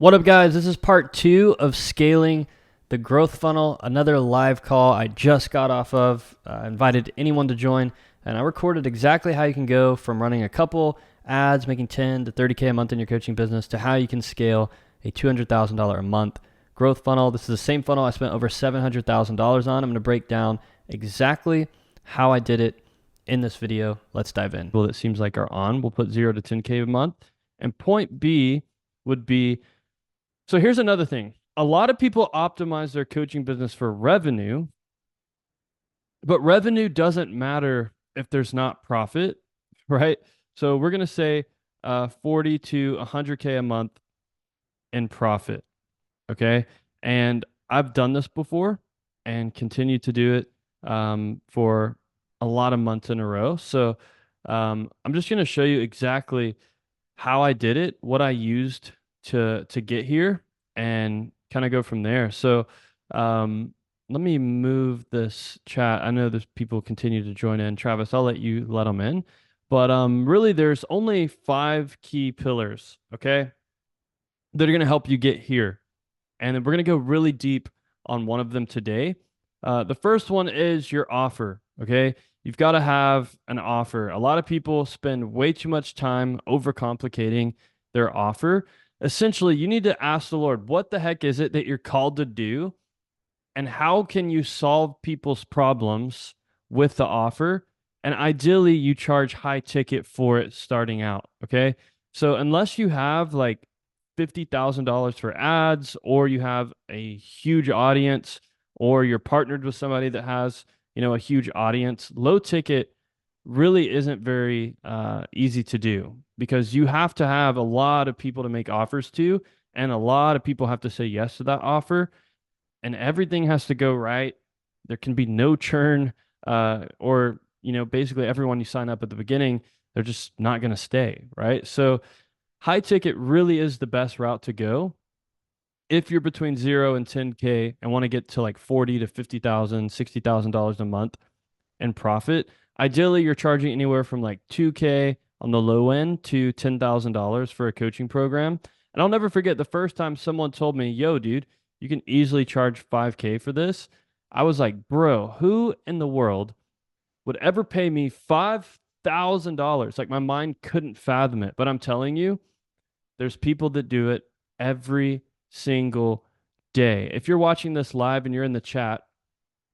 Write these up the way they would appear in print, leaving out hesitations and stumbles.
What up, guys? This is part 2 of scaling the growth funnel, another live call I just got off of. I invited anyone to join, and I recorded exactly how you can go from running a couple ads, making 10 to 30K a month in your coaching business, to how you can scale a $200,000 a month growth funnel. This is the same funnel I spent over $700,000 on. I'm going to break down exactly how I did it in this video. Let's dive in. Well, it seems like are on. We'll put 0 to 10K a month. And point B would be, so here's another thing. A lot of people optimize their coaching business for revenue, but revenue doesn't matter if there's not profit, right? So we're going to say 40 to 100K a month in profit, okay? And I've done this before and continue to do it for a lot of months in a row. So I'm just going to show you exactly how I did it, what I used to get here, and kind of go from there. So let me move this chat. I know there's people continue to join in. Travis, I'll let you let them in. But really, there's only 5 key pillars, okay, that are going to help you get here. And then we're going to go really deep on one of them today. The first one is your offer, okay? You've got to have an offer. A lot of people spend way too much time overcomplicating their offer. Essentially, you need to ask the Lord, what the heck is it that you're called to do? And how can you solve people's problems with the offer? And ideally, you charge high ticket for it starting out, okay? So unless you have like $50,000 for ads, or you have a huge audience, or you're partnered with somebody that has, a huge audience, low ticket really isn't very easy to do, because you have to have a lot of people to make offers to, and a lot of people have to say yes to that offer, and everything has to go right. There can be no churn, or basically everyone you sign up at the beginning, they're just not going to stay, right? So high ticket really is the best route to go if you're between 0 and 10K and want to get to like 40 to 50,000, $60,000 a month in profit. Ideally, you're charging anywhere from like 2K on the low end to $10,000 for a coaching program. And I'll never forget the first time someone told me, yo, dude, you can easily charge 5K for this. I was like, bro, who in the world would ever pay me $5,000? Like, my mind couldn't fathom it. But I'm telling you, there's people that do it every single day. If you're watching this live and you're in the chat,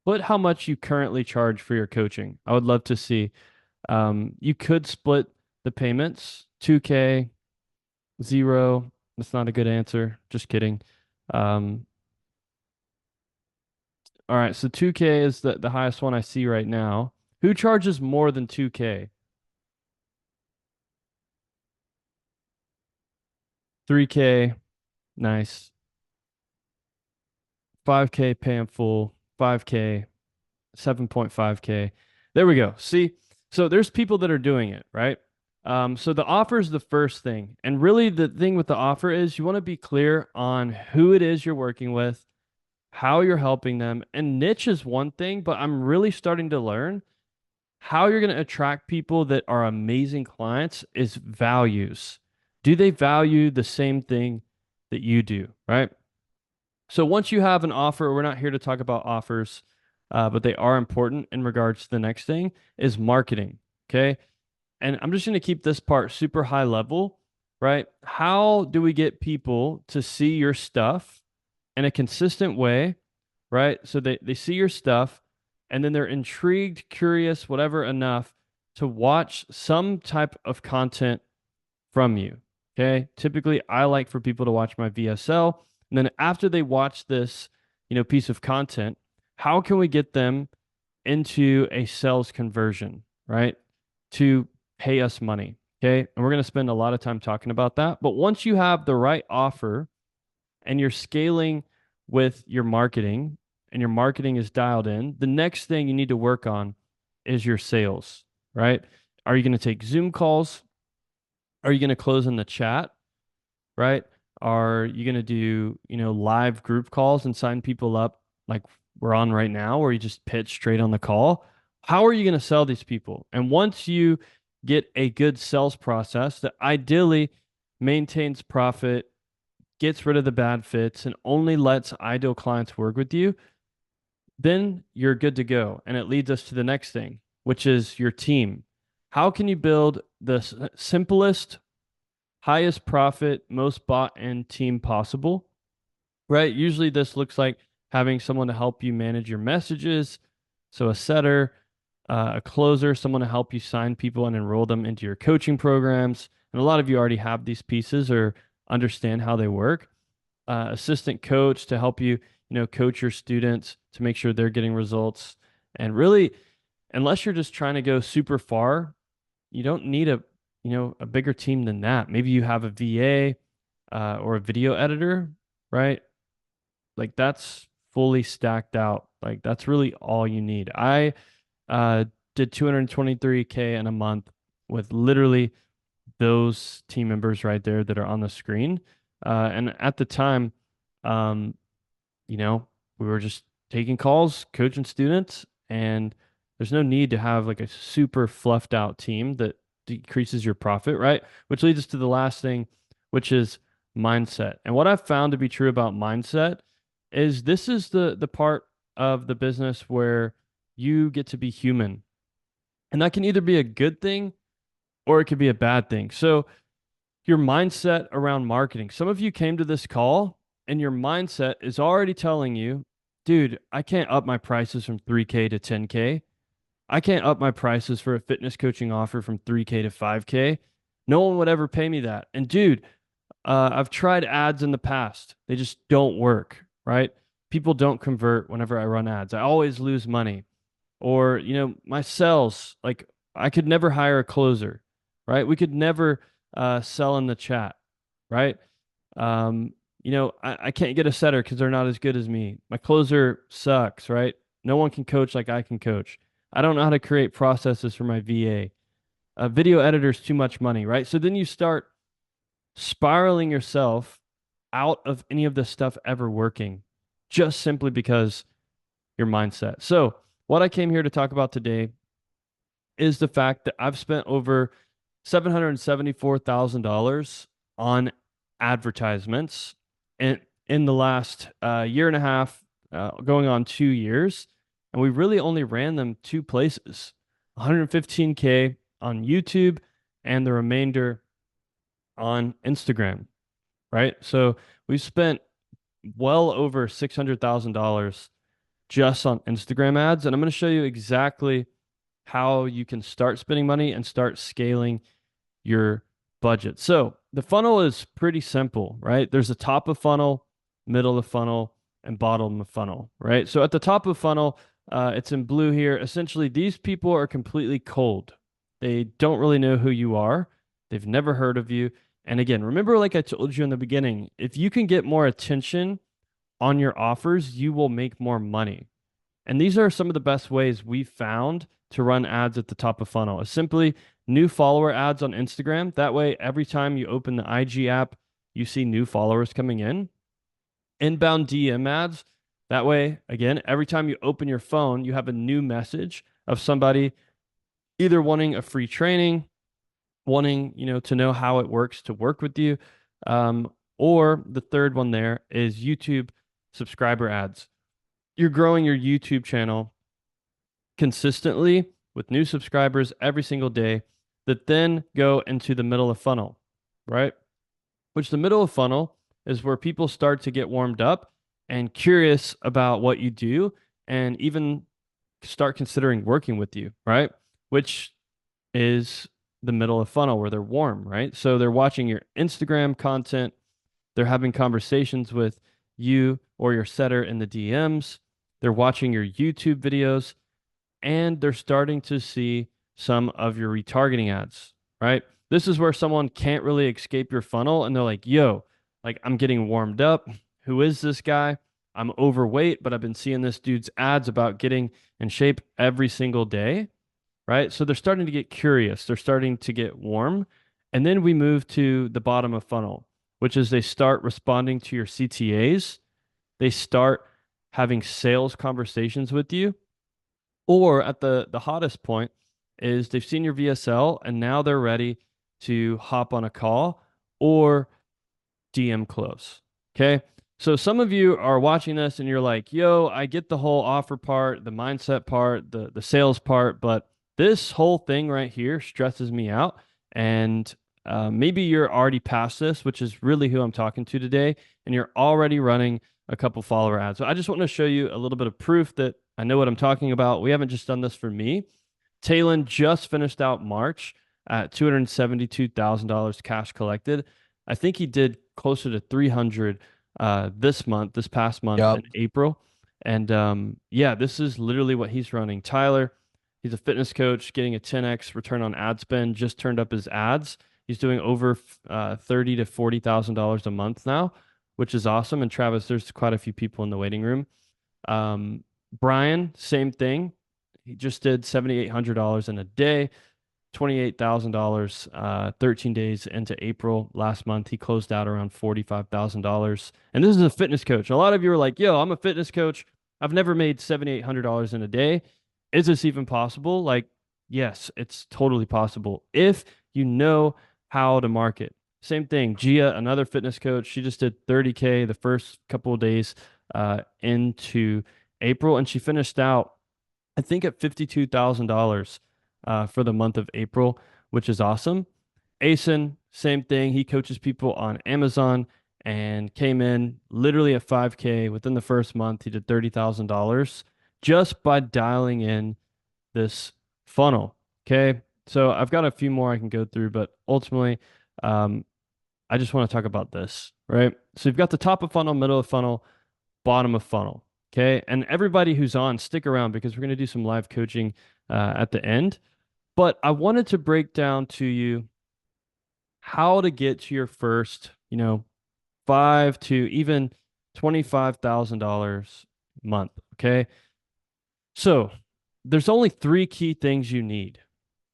put how much you currently charge for your coaching. I would love to see. You could split the payments. 2K, 0. That's not a good answer. Just kidding. All right, so 2K is the highest one I see right now. Who charges more than 2K? 3K, nice. 5K, pay in full. 5K, 7.5K. There we go. See, so there's people that are doing it, right? So the offer is the first thing. And really the thing with the offer is you want to be clear on who it is you're working with, how you're helping them. And niche is one thing, but I'm really starting to learn how you're going to attract people that are amazing clients is values. Do they value the same thing that you do, right? So once you have an offer, we're not here to talk about offers, but they are important in regards to the next thing is marketing. Okay. And I'm just going to keep this part super high level, right? How do we get people to see your stuff in a consistent way, right? So they see your stuff and then they're intrigued, curious, whatever enough to watch some type of content from you. Okay. Typically, I like for people to watch my VSL. And then after they watch this, piece of content, how can we get them into a sales conversion, right? To pay us money. Okay. And we're going to spend a lot of time talking about that. But once you have the right offer and you're scaling with your marketing and your marketing is dialed in, the next thing you need to work on is your sales, right? Are you going to take Zoom calls? Are you going to close in the chat, right? Are you going to do, live group calls and sign people up like we're on right now, or you just pitch straight on the call? How are you going to sell these people? And once you get a good sales process that ideally maintains profit gets rid of the bad fits, and only lets ideal clients work with you, then you're good to go. And it leads us to the next thing, which is your team. How can you build the simplest, highest profit, most bought in team possible? Right? Usually this looks like having someone to help you manage your messages. So a setter, a closer, someone to help you sign people and enroll them into your coaching programs. And a lot of you already have these pieces or understand how they work. Assistant coach to help you, coach your students to make sure they're getting results. And really, unless you're just trying to go super far, you don't need a bigger team than that. Maybe you have a VA or a video editor, right? Like that's fully stacked out. Like that's really all you need. I uh, did 223K in a month with literally those team members right there that are on the screen. And at the time, um, you know, we were just taking calls, coaching students, and there's no need to have like a super fluffed out team that decreases your profit, right? Which leads us to the last thing, which is mindset. And what I've found to be true about mindset is this is the part of the business where you get to be human. And that can either be a good thing or it could be a bad thing. So your mindset around marketing. Some of you came to this call and your mindset is already telling you, dude, I can't up my prices from 3K to 10K. I can't up my prices for a fitness coaching offer from 3K to 5K. No one would ever pay me that. And dude, I've tried ads in the past. They just don't work, right? People don't convert whenever I run ads. I always lose money. Or, my sales, like I could never hire a closer, right? We could never sell in the chat, right? I can't get a setter because they're not as good as me. My closer sucks, right? No one can coach like I can coach. I don't know how to create processes for my VA. Video editor's too much money, right? So then you start spiraling yourself out of any of this stuff ever working just simply because your mindset. So, what I came here to talk about today is the fact that I've spent over $774,000 on advertisements in the last year and a half, going on 2 years. And we really only ran them two places, 115K on YouTube and the remainder on Instagram, right? So we spent well over $600,000 just on Instagram ads. And I'm going to show you exactly how you can start spending money and start scaling your budget. So the funnel is pretty simple, right? There's a top of funnel, middle of funnel, and bottom of funnel, right? So at the top of funnel, it's in blue here. Essentially, these people are completely cold. They don't really know who you are. They've never heard of you. And again, remember, like I told you in the beginning, if you can get more attention on your offers, you will make more money. And these are some of the best ways we've found to run ads at the top of funnel. Is simply new follower ads on Instagram. That way, every time you open the IG app, you see new followers coming in. Inbound DM ads. That way, again, every time you open your phone, you have a new message of somebody either wanting a free training, wanting, to know how it works to work with you. Or the third one there is YouTube subscriber ads. You're growing your YouTube channel consistently with new subscribers every single day that then go into the middle of funnel, right? Which the middle of funnel is where people start to get warmed up and curious about what you do and even start considering working with you, right? Which is the middle of funnel where they're warm, right? So they're watching your Instagram content, they're having conversations with you or your setter in the DMs, they're watching your YouTube videos, and they're starting to see some of your retargeting ads, right? This is where someone can't really escape your funnel and they're like, yo, like I'm getting warmed up. Who is this guy? I'm overweight, but I've been seeing this dude's ads about getting in shape every single day, right? So they're starting to get curious. They're starting to get warm. And then we move to the bottom of funnel, which is they start responding to your CTAs. They start having sales conversations with you. Or at the hottest point is they've seen your VSL and now they're ready to hop on a call or DM close, Okay. So some of you are watching this and you're like, yo, I get the whole offer part, the mindset part, the sales part, but this whole thing right here stresses me out. And maybe you're already past this, which is really who I'm talking to today, and you're already running a couple follower ads. So I just want to show you a little bit of proof that I know what I'm talking about. We haven't just done this for me. Talon just finished out March at $272,000 cash collected. I think he did closer to 300 this past month in Yep. April. And yeah, this is literally what he's running. Tyler, he's a fitness coach getting a 10x return on ad spend, just turned up his ads. He's doing over 30 to $40,000 a month now, which is awesome. And Travis, there's quite a few people in the waiting room. Brian, same thing. He just did $7,800 in a day, $28,000, 13 days into April last month. He closed out around $45,000. And this is a fitness coach. A lot of you are like, yo, I'm a fitness coach. I've never made $7,800 in a day. Is this even possible? Like, yes, it's totally possible if you know how to market. Same thing. Gia, another fitness coach, she just did 30K the first couple of days into April, and she finished out, I think, at $52,000 for the month of April, which is awesome. Asen, same thing. He coaches people on Amazon and came in literally at 5K within the first month. He did $30,000 just by dialing in this funnel. Okay. So I've got a few more I can go through, but ultimately, um, I just want to talk about this, right? So you've got the top of funnel, middle of funnel, bottom of funnel. Okay. And everybody who's on, stick around because we're going to do some live coaching at the end. But I wanted to break down to you how to get to your first, five to even $25,000 month. Okay. So there's only three key things you need.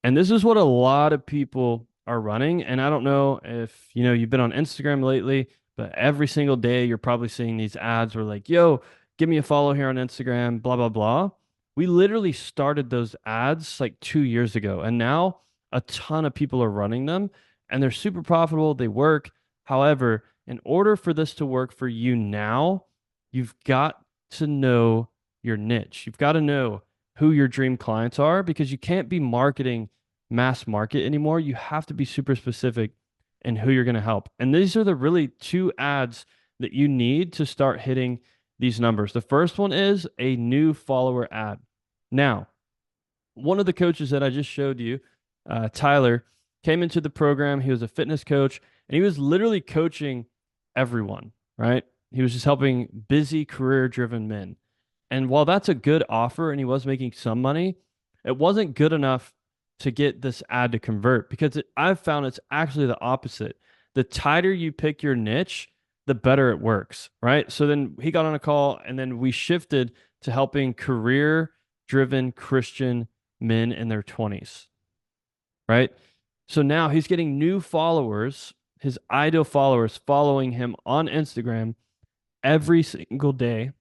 And this is what a lot of people are running. And I don't know if, you've been on Instagram lately, but every single day you're probably seeing these ads where like, yo, give me a follow here on Instagram, blah, blah, blah. We literally started those ads like 2 years ago. And now a ton of people are running them and they're super profitable. They work. However, in order for this to work for you now, you've got to know your niche. You've got to know who your dream clients are because you can't be marketing mass market anymore. You have to be super specific in who you're going to help. And these are the really two ads that you need to start hitting these numbers. The first one is a new follower ad. Now, one of the coaches that I just showed you, Tyler, came into the program. He was a fitness coach and he was literally coaching everyone, right? He was just helping busy, career driven men. And while that's a good offer and he was making some money, it wasn't good enough to get this ad to convert because I've found it's actually the opposite. The tighter you pick your niche, the better it works, right? So then he got on a call and then we shifted to helping career driven Christian men in their 20s, right? So now he's getting new followers, his ideal followers following him on Instagram every single day.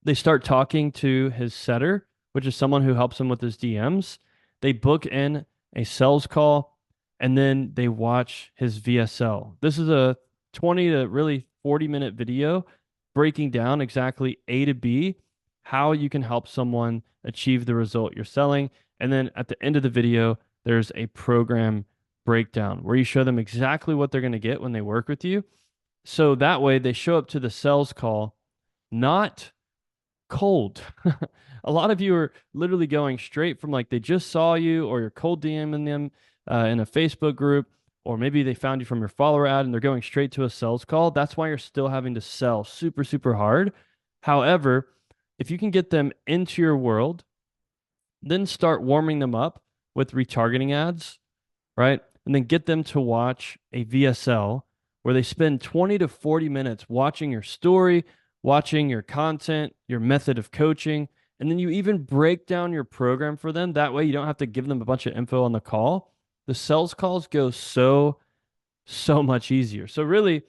They start talking to his setter, which is someone who helps him with his DMs. They book in a sales call and then they watch his VSL. This is a 20 to really 40-minute video breaking down exactly A to B, how you can help someone achieve the result you're selling. And then at the end of the video, there's a program breakdown where you show them exactly what they're going to get when they work with you. So that way they show up to the sales call not cold. A lot of you are literally going straight from like they just saw you or you're cold DMing them in a Facebook group, or maybe they found you from your follower ad and they're going straight to a sales call. That's why you're still having to sell super, super hard. However, if you can get them into your world, then start warming them up with retargeting ads, right? And then get them to watch a VSL where they spend 20 to 40 minutes watching your story, watching your content, your method of coaching, and then you even break down your program for them. That way you don't have to give them a bunch of info on the call. The sales calls go so much easier. So really,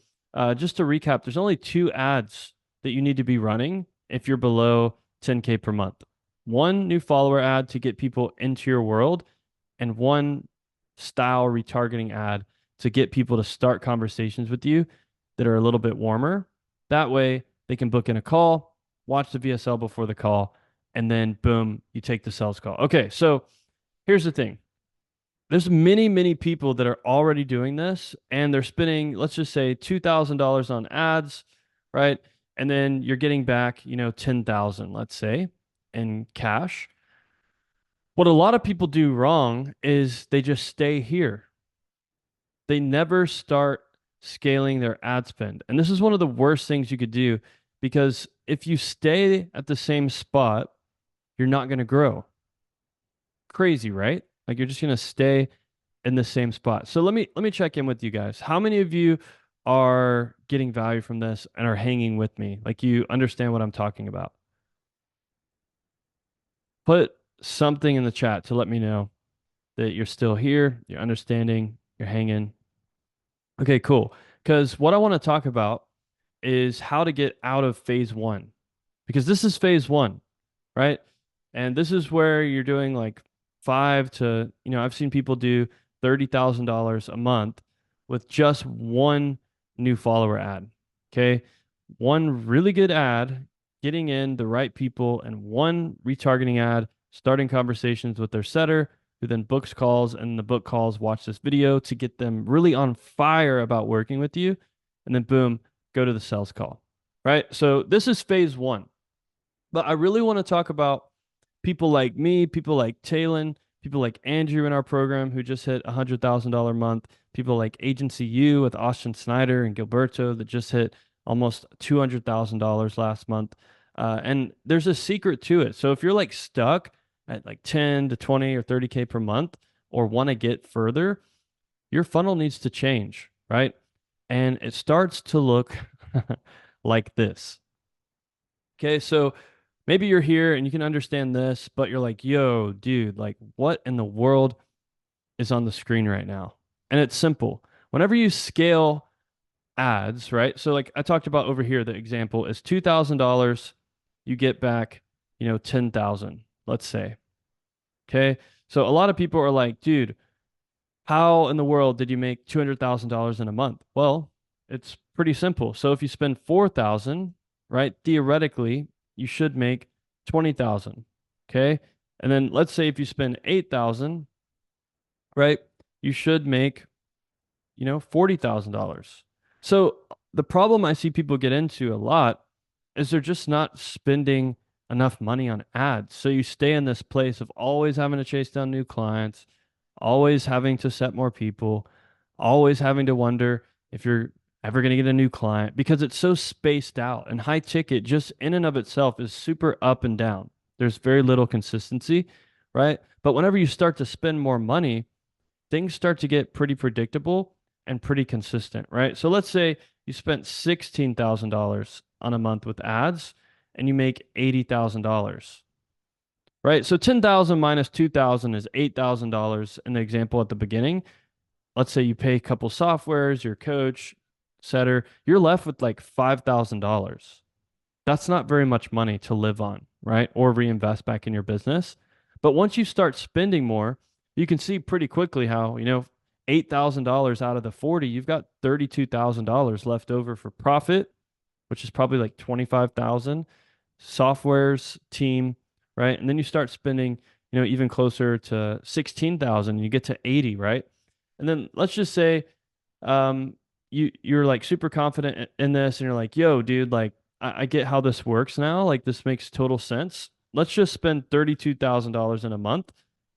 just to recap, there's only two ads that you need to be running if you're below 10K per month. One new follower ad to get people into your world, and one style retargeting ad to get people to start conversations with you that are a little bit warmer. That way they can book in a call, watch the VSL before the call, and then boom, you take the sales call. Okay, so here's the thing. There's many, many people that are already doing this and they're spending, let's just say $2,000 on ads, right? And then you're getting back, 10,000, let's say, in cash. What a lot of people do wrong is they just stay here. They never start scaling their ad spend. And this is one of the worst things you could do because if you stay at the same spot, you're not going to grow. Crazy, right? Like you're just going to stay in the same spot. So let me check in with you guys. How many of you are getting value from this and are hanging with me? Like you understand what I'm talking about? Put something in the chat to let me know that you're still here, you're understanding, you're hanging. Okay, cool. Because what I want to talk about is how to get out of phase one, because this is phase one, right? And this is where you're doing like five to, I've seen people do $30,000 a month with just one new follower ad. Okay. One really good ad, getting in the right people, and one retargeting ad, starting conversations with their setter, who then books calls, and the book calls watch this video to get them really on fire about working with you. And then boom, go to the sales call, right? So this is phase one. But I really want to talk about people like me, people like Talon, people like Andrew in our program who just hit $100,000 a month, people like Agency U with Austin Snyder and Gilberto that just hit almost $200,000 last month. And there's a secret to it. So if you're like stuck at like 10 to 20 or 30K per month or want to get further, your funnel needs to change, right? And it starts to look like this. Okay, so maybe you're here and you can understand this, but you're like, yo, dude, like what in the world is on the screen right now? And it's simple. Whenever you scale ads, right? So like I talked about over here, the example is $2,000, you get back, 10,000, let's say. Okay. So a lot of people are like, dude, how in the world did you make $200,000 in a month? Well, it's pretty simple. So if you spend 4,000, right, theoretically, you should make 20,000. Okay. And then let's say if you spend 8,000, right, you should make, $40,000. So the problem I see people get into a lot is they're just not spending enough money on ads. So you stay in this place of always having to chase down new clients, always having to set more people, always having to wonder if you're ever going to get a new client because it's so spaced out. And high ticket, just in and of itself, is super up and down. There's very little consistency, right? But whenever you start to spend more money, things start to get pretty predictable and pretty consistent, right? So let's say you spent $16,000 on a month with ads and you make $80,000. Right? So 10,000 minus 2,000 is $8,000 in the example at the beginning. Let's say you pay a couple softwares, your coach, setter, you're left with like $5,000. That's not very much money to live on, right? Or reinvest back in your business. But once you start spending more, you can see pretty quickly how, $8,000 out of the 40, you've got $32,000 left over for profit, which is probably like 25,000, softwares, team, right? And then you start spending, even closer to 16,000 and you get to 80, right? And then let's just say you're like super confident in this and you're like, yo, dude, like I get how this works now. Like this makes total sense. Let's just spend $32,000 in a month.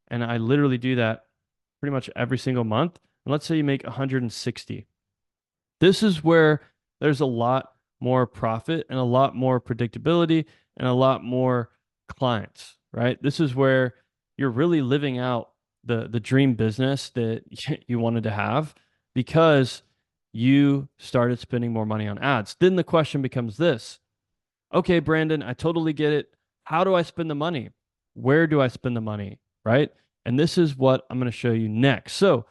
And I literally do that pretty much every single month. And let's say you make 160. This is where there's a lot more profit and a lot more predictability and a lot more clients, right? This is where you're really living out the dream business that you wanted to have because you started spending more money on ads. Then the question becomes this. Okay, Brandon, I totally get it. How do I spend the money? Where do I spend the money, right? And this is what I'm going to show you next. So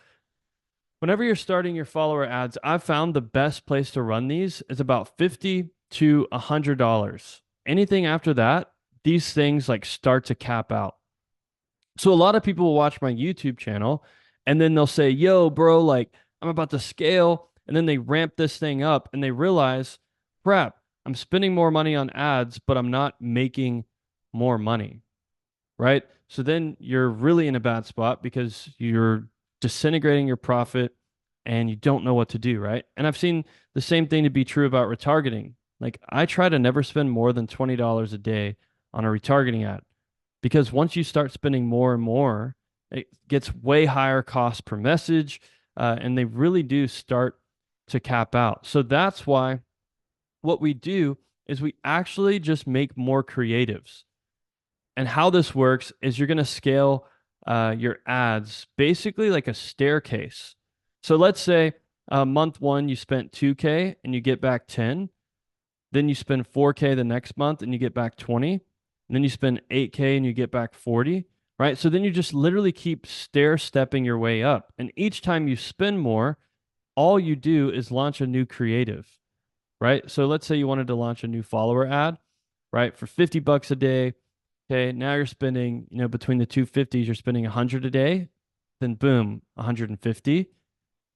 whenever you're starting your follower ads, I've found the best place to run these is about $50 to $100. Anything after that, these things like start to cap out. So a lot of people will watch my YouTube channel and then they'll say, yo, bro, like I'm about to scale. And then they ramp this thing up and they realize, crap, I'm spending more money on ads, but I'm not making more money, right? So then you're really in a bad spot because you're disintegrating your profit and you don't know what to do, right? And I've seen the same thing to be true about retargeting. Like I try to never spend more than $20 a day on a retargeting ad because once you start spending more and more, it gets way higher cost per message, and they really do start to cap out. So that's why what we do is we actually just make more creatives. And how this works is you're going to scale your ads basically like a staircase. So let's say month one, you spent 2K and you get back 10. Then you spend 4K the next month and you get back 20. And then you spend 8K and you get back 40, right? So then you just literally keep stair stepping your way up. And each time you spend more, all you do is launch a new creative, right? So let's say you wanted to launch a new follower ad, right? For $50 a day. Okay, now you're spending, between the two fifties, you're spending 100 a day, then boom, 150,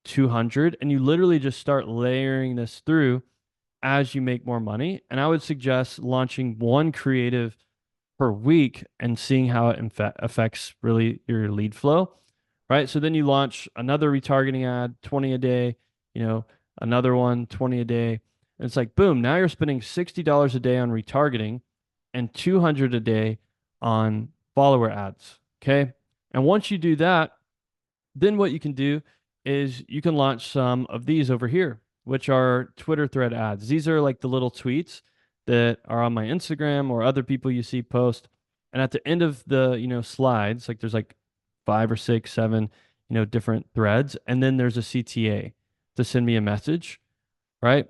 200, and you literally just start layering this through as you make more money. And I would suggest launching one creative per week and seeing how it affects really your lead flow, right? So then you launch another retargeting ad, 20 a day, you know, another one, 20 a day. And it's like, boom, now you're spending $60 a day on retargeting and 200 a day on follower ads. Okay. And once you do that, then what you can do is you can launch some of these over here, which are Twitter thread ads. These are like the little tweets that are on my Instagram or other people you see post. And at the end of the, slides, like there's like 5 or 6, 7, different threads. And then there's a CTA to send me a message, right?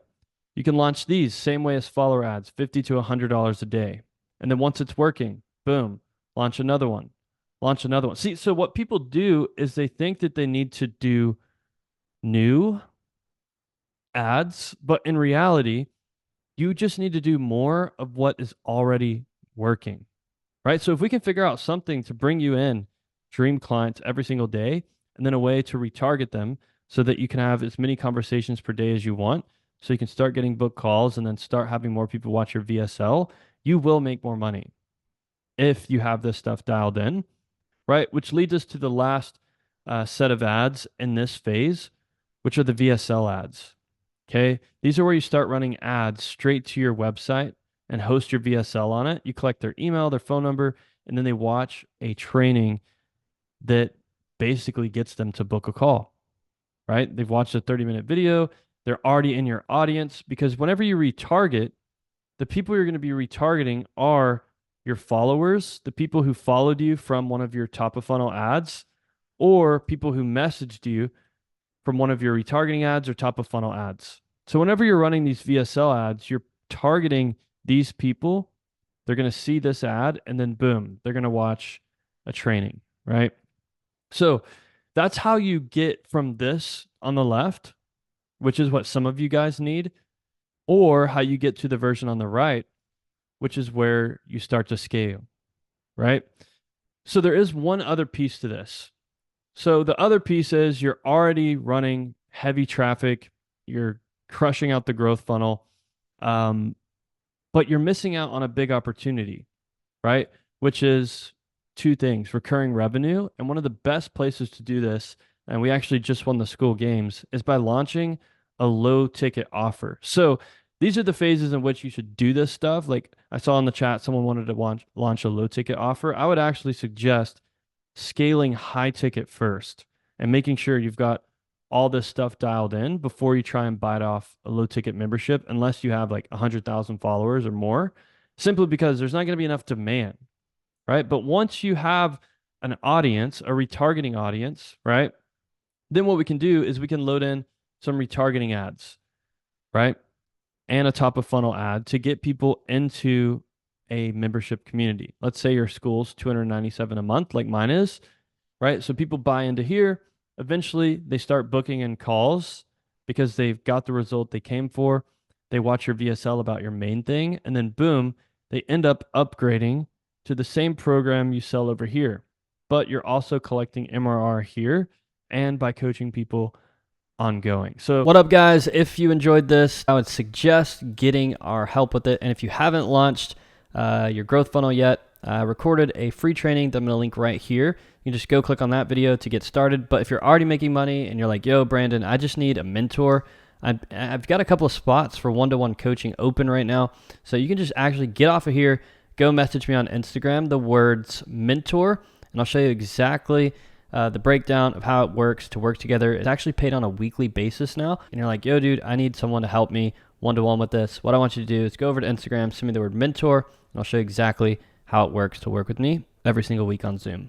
You can launch these same way as follower ads, $50 to $100 a day. And then once it's working, boom, launch another one, launch another one. See, so what people do is they think that they need to do new ads, but in reality, you just need to do more of what is already working, right? So if we can figure out something to bring you in dream clients every single day, and then a way to retarget them so that you can have as many conversations per day as you want, so you can start getting book calls and then start having more people watch your VSL, you will make more money if you have this stuff dialed in, right? Which leads us to the last set of ads in this phase, which are the VSL ads. Okay. These are where you start running ads straight to your website and host your VSL on it. You collect their email, their phone number, and then they watch a training that basically gets them to book a call, right? They've watched a 30-minute video. They're already in your audience because whenever you retarget, the people you're going to be retargeting are your followers, the people who followed you from one of your top of funnel ads, or people who messaged you from one of your retargeting ads or top of funnel ads. So whenever you're running these VSL ads, you're targeting these people. They're going to see this ad and then boom, they're going to watch a training, right? So that's how you get from this on the left, which is what some of you guys need, or how you get to the version on the right, which is where you start to scale, right? So there is one other piece to this. So the other piece is you're already running heavy traffic, you're crushing out the growth funnel, um, but you're missing out on a big opportunity, right? Which is two things: recurring revenue. And one of the best places to do this, and we actually just won the school games, is by launching a low ticket offer. So these are the phases in which you should do this stuff. Like I saw in the chat, someone wanted to launch a low ticket offer. I would actually suggest scaling high ticket first and making sure you've got all this stuff dialed in before you try and bite off a low ticket membership, unless you have like 100,000 followers or more, simply because there's not going to be enough demand, right? But once you have an audience, a retargeting audience, right? Then what we can do is we can load in some retargeting ads, right? And a top of funnel ad to get people into a membership community. Let's say your school's $297 a month, like mine is, right? So people buy into here. Eventually, they start booking in calls because they've got the result they came for. They watch your VSL about your main thing, and then boom, they end up upgrading to the same program you sell over here. But you're also collecting MRR here and by coaching people ongoing. So what up, guys? If you enjoyed this, I would suggest getting our help with it. And if you haven't launched your growth funnel yet, I recorded a free training that I'm going to link right here. You can just go click on that video to get started. But if you're already making money and you're like, yo, Brandon, I just need a mentor, I've got a couple of spots for one-to-one coaching open right now. So you can just actually get off of here, go message me on Instagram, the words mentor, and I'll show you exactly the breakdown of how it works to work together. It's actually paid on a weekly basis now. And you're like, yo, dude, I need someone to help me one-to-one with this. What I want you to do is go over to Instagram, send me the word mentor, and I'll show you exactly how it works to work with me every single week on Zoom.